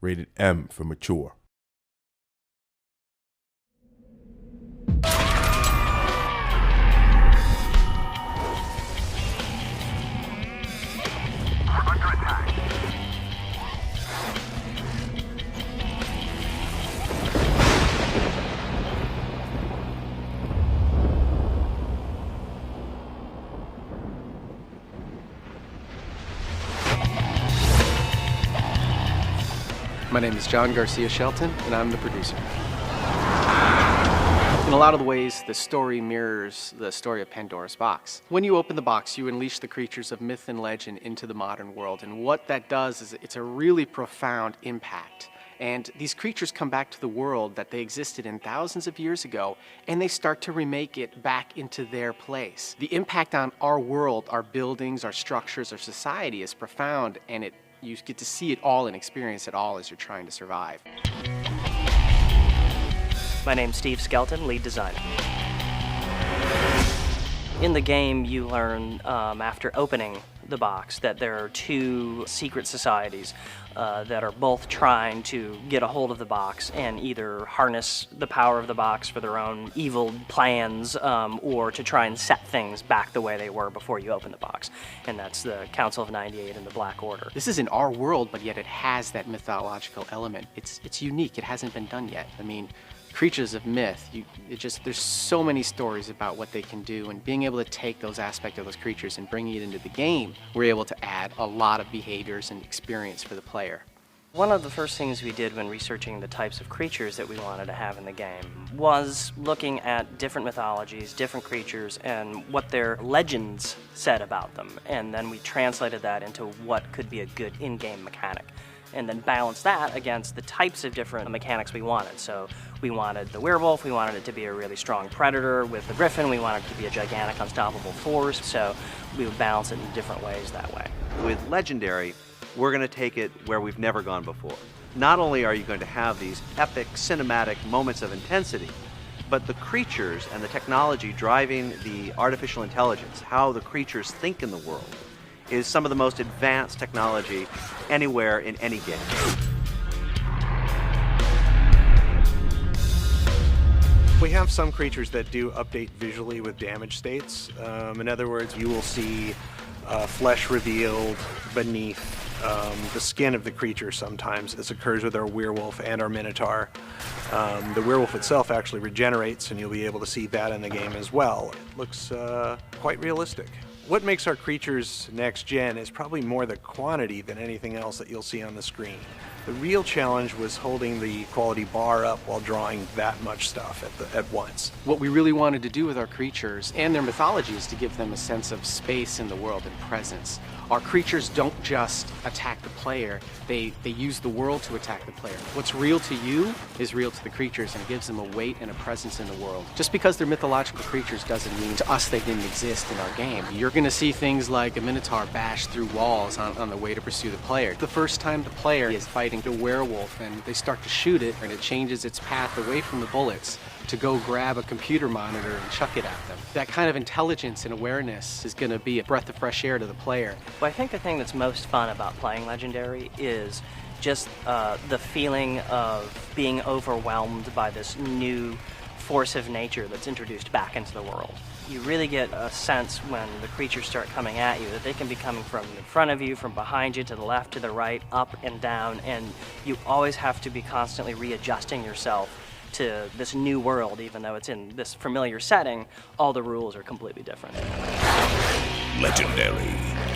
Rated M for mature. My name is John Garcia Shelton, and I'm the producer. In a lot of the ways, the story mirrors the story of Pandora's box. When you open the box, you unleash the creatures of myth and legend into the modern world, and what that does is it's a really profound impact. And these creatures come back to the world that they existed in thousands of years ago, and they start to remake it back into their place. The impact on our world, our buildings, our structures, our society is profound, and you get to see it all and experience it all as you're trying to survive. My name's Steve Skelton, lead designer. In the game, you learn after opening the box that there are two secret societies that are both trying to get a hold of the box and either harness the power of the box for their own evil plans or to try and set things back the way they were before you open the box. And that's the Council of 98 and the Black Order. This is in our world, but yet it has that mythological element. It's unique. It hasn't been done yet. I mean, creatures of myth, there's so many stories about what they can do, and being able to take those aspects of those creatures and bringing it into the game, we're able to add a lot of behaviors and experience for the player. One of the first things we did when researching the types of creatures that we wanted to have in the game was looking at different mythologies, different creatures, and what their legends said about them. And then we translated that into what could be a good in-game mechanic, and then balance that against the types of different mechanics we wanted. So we wanted the werewolf, we wanted it to be a really strong predator. With the griffin, we wanted it to be a gigantic, unstoppable force. So we would balance it in different ways that way. With Legendary, we're going to take it where we've never gone before. Not only are you going to have these epic cinematic moments of intensity, but the creatures and the technology driving the artificial intelligence, how the creatures think in the world, is some of the most advanced technology anywhere in any game. We have some creatures that do update visually with damage states. In other words, you will see flesh revealed beneath the skin of the creature sometimes. This occurs with our werewolf and our minotaur. The werewolf itself actually regenerates, and you'll be able to see that in the game as well. It looks quite realistic. What makes our creatures next gen is probably more the quantity than anything else that you'll see on the screen. The real challenge was holding the quality bar up while drawing that much stuff at once. What we really wanted to do with our creatures and their mythology is to give them a sense of space in the world and presence. Our creatures don't just attack the player, they use the world to attack the player. What's real to you is real to the creatures, and it gives them a weight and a presence in the world. Just because they're mythological creatures doesn't mean to us they didn't exist in our game. You're going to see things like a minotaur bash through walls on the way to pursue the player. The first time the player is fighting the werewolf and they start to shoot it, and it changes its path away from the bullets to go grab a computer monitor and chuck it at them. That kind of intelligence and awareness is going to be a breath of fresh air to the player. Well, I think the thing that's most fun about playing Legendary is just the feeling of being overwhelmed by this new force of nature that's introduced back into the world. You really get a sense when the creatures start coming at you that they can be coming from in front of you, from behind you, to the left, to the right, up and down, and you always have to be constantly readjusting yourself to this new world. Even though it's in this familiar setting, all the rules are completely different. Legendary.